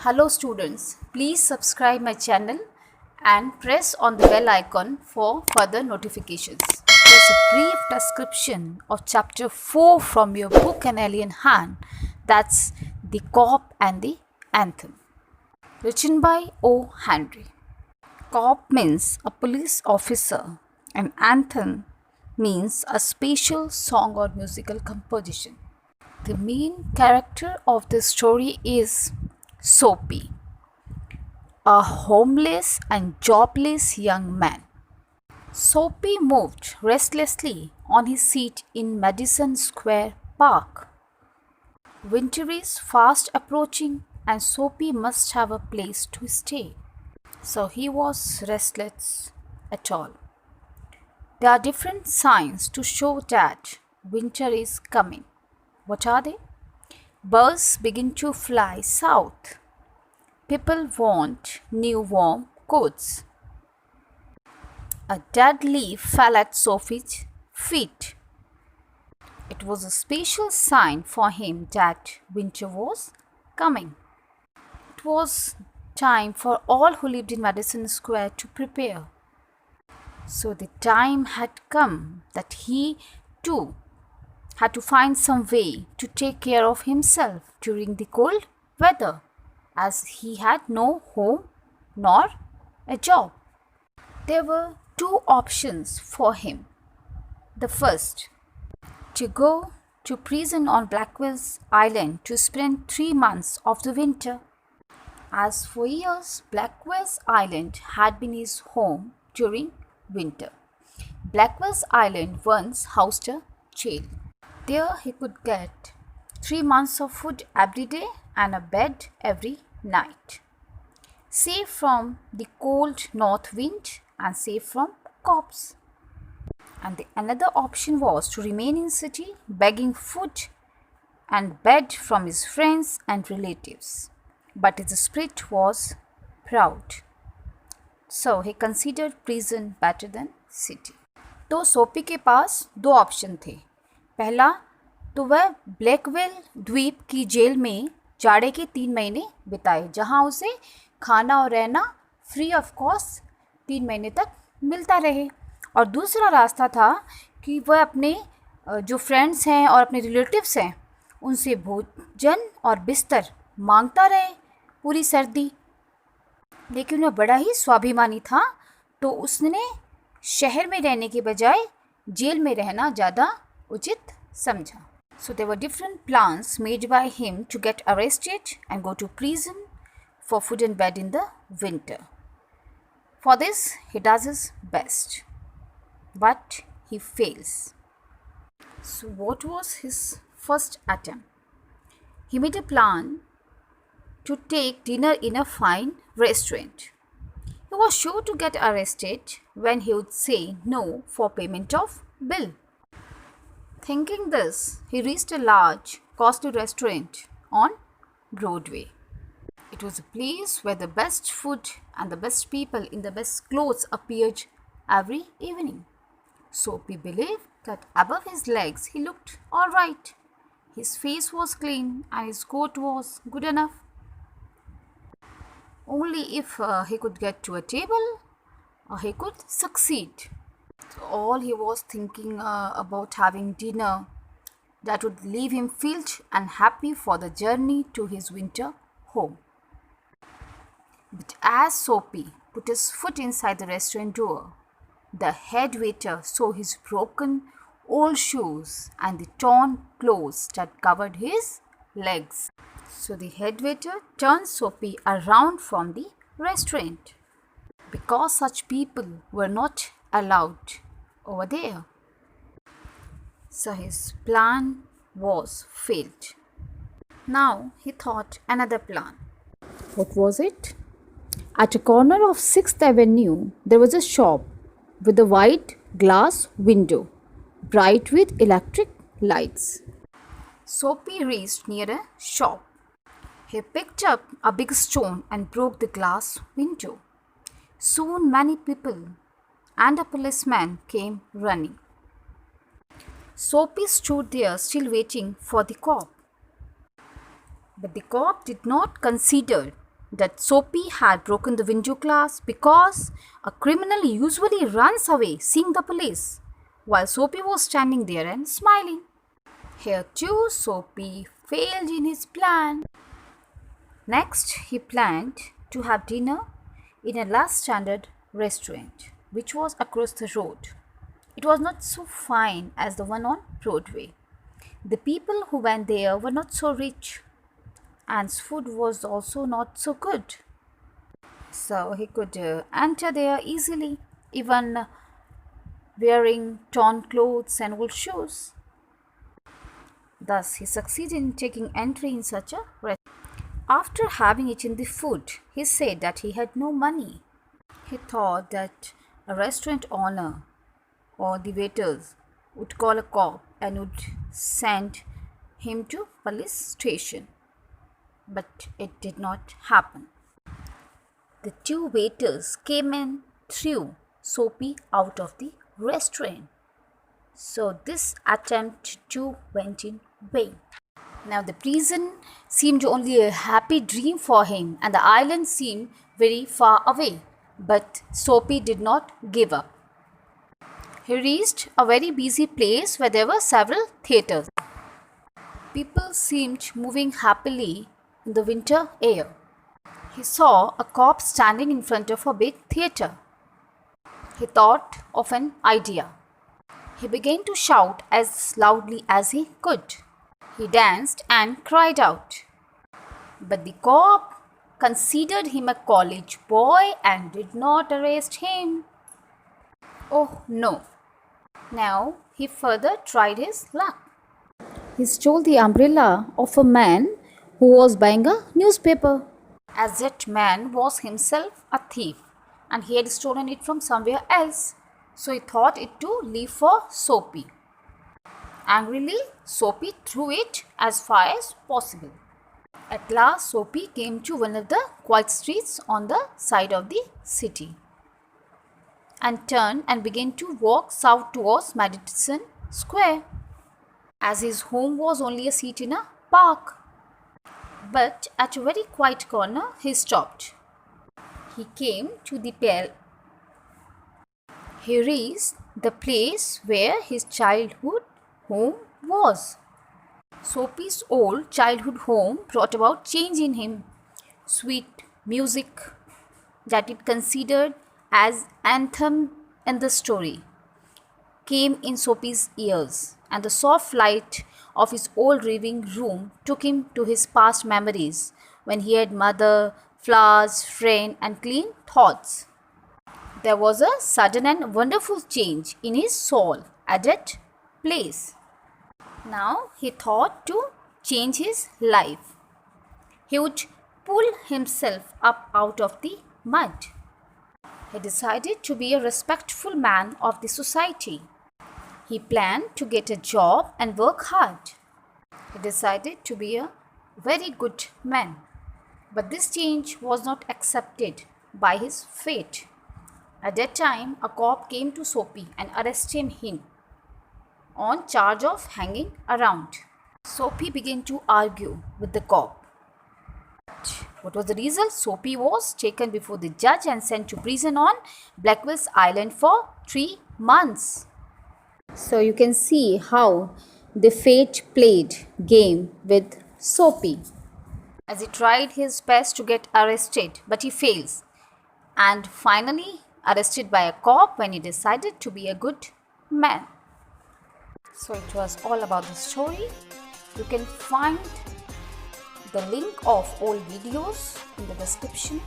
Hello students, please subscribe my channel and press on the bell icon for further notifications. Here's a brief description of chapter 4 from your book An Alien Hand, that's The Cop and the Anthem. Written by O. Henry. Cop means a police officer and anthem means a special song or musical composition. The main character of the story is Soapy, a homeless and jobless young man. Soapy moved restlessly on his seat in Madison Square Park. Winter is fast approaching and Soapy must have a place to stay. So he was restless at all. There are different signs to show that winter is coming. What are they? Birds begin to fly south. People want new warm coats. A dead leaf fell at Sophie's feet. It was a special sign for him that winter was coming. It was time for all who lived in Madison Square to prepare. So the time had come that he too had to find some way to take care of himself during the cold weather, as he had no home nor a job. There were two options for him. The first, to go to prison on Blackwell's Island to spend 3 months of the winter. As for years, Blackwell's Island had been his home during winter. Blackwell's Island once housed a jail. There he could get 3 months of food every day and a bed every night. Safe from the cold north wind and safe from cops. And the another option was to remain in city begging food and bed from his friends and relatives. But his spirit was proud. So he considered prison better than city. तो सोपी के पास दो option थे. पहला तो वह Blackwell द्वीप की जेल में जाड़े के 3 महीने बिताए, जहां उसे खाना और रहना फ्री ऑफ कॉस्ट 3 महीने तक मिलता रहे. और दूसरा रास्ता था कि वह अपने जो फ्रेंड्स हैं और अपने रिलेटिव्स हैं उनसे भोजन और बिस्तर मांगता रहे पूरी सर्दी. लेकिन वह बड़ा ही स्वाभिमानी था, तो उसने शहर में रहने के बजाय जेल में रहना ज़्यादा उचित समझा. So there were different plans made by him to get arrested and go to prison for food and bed in the winter. For this, he does his best, but he fails. So what was his first attempt? He made a plan to take dinner in a fine restaurant. He was sure to get arrested when he would say no for payment of bill. Thinking this, he reached a large, costly restaurant on Broadway. It was a place where the best food and the best people in the best clothes appeared every evening. Soapy believed that above his legs he looked all right. His face was clean and his coat was good enough. Only if he could get to a table, he could succeed. So all he was thinking about having dinner that would leave him filled and happy for the journey to his winter home. But as Soapy put his foot inside the restaurant door, the head waiter saw his broken old shoes and the torn clothes that covered his legs. So the head waiter turned Soapy around from the restaurant, because such people were not allowed over there. So his plan was failed. Now he thought another plan. What was it? At a corner of 6th Avenue, there was a shop with a wide glass window, bright with electric lights. Soapy reached near a shop. He picked up a big stone and broke the glass window. Soon many people and a policeman came running. Soapy stood there still waiting for the cop. But the cop did not consider that Soapy had broken the window glass because a criminal usually runs away seeing the police, while Soapy was standing there and smiling. Here too, Soapy failed in his plan. Next, he planned to have dinner in a last standard restaurant, which was across the road. It was not so fine as the one on Broadway. The people who went there were not so rich, and food was also not so good. So he could enter there easily, even wearing torn clothes and old shoes. Thus, he succeeded in taking entry in such a restaurant. After having eaten the food, he said that he had no money. He thought that a restaurant owner or the waiters would call a cop and would send him to police station. But it did not happen. The two waiters came and threw Soapy out of the restaurant. So this attempt too went in vain. Now the prison seemed only a happy dream for him and the island seemed very far away. But Soapy did not give up. He reached a very busy place where there were several theatres. People seemed moving happily in the winter air. He saw a cop standing in front of a big theatre. He thought of an idea. He began to shout as loudly as he could. He danced and cried out. But the cop considered him a college boy and did not arrest him. Oh no. Now he further tried his luck. He stole the umbrella of a man who was buying a newspaper. As that man was himself a thief and he had stolen it from somewhere else. So he thought it to leave for Soapy. Angrily, Soapy threw it as far as possible. At last, Soapy came to one of the quiet streets on the side of the city and turned and began to walk south towards Madison Square, as his home was only a seat in a park. But at a very quiet corner, he stopped. He came to the He reached the place where his childhood home was. Soapy's old childhood home brought about change in him. Sweet music that it considered as anthem in the story came in Soapy's ears, and the soft light of his old living room took him to his past memories when he had mother, flowers, friend, and clean thoughts. There was a sudden and wonderful change in his soul at that place. Now he thought to change his life. He would pull himself up out of the mud. He decided to be a respectful man of the society. He planned to get a job and work hard. He decided to be a very good man. But this change was not accepted by his fate. At that time, a cop came to Soapy and arrested him on charge of hanging around. Soapy began to argue with the cop. What was the result? Soapy was taken before the judge and sent to prison on Blackwell's Island for 3 months. So you can see how the fate played game with Soapy, as he tried his best to get arrested, but he fails, and finally arrested by a cop when he decided to be a good man. So it was all about the story. You can find the link of all videos in the description.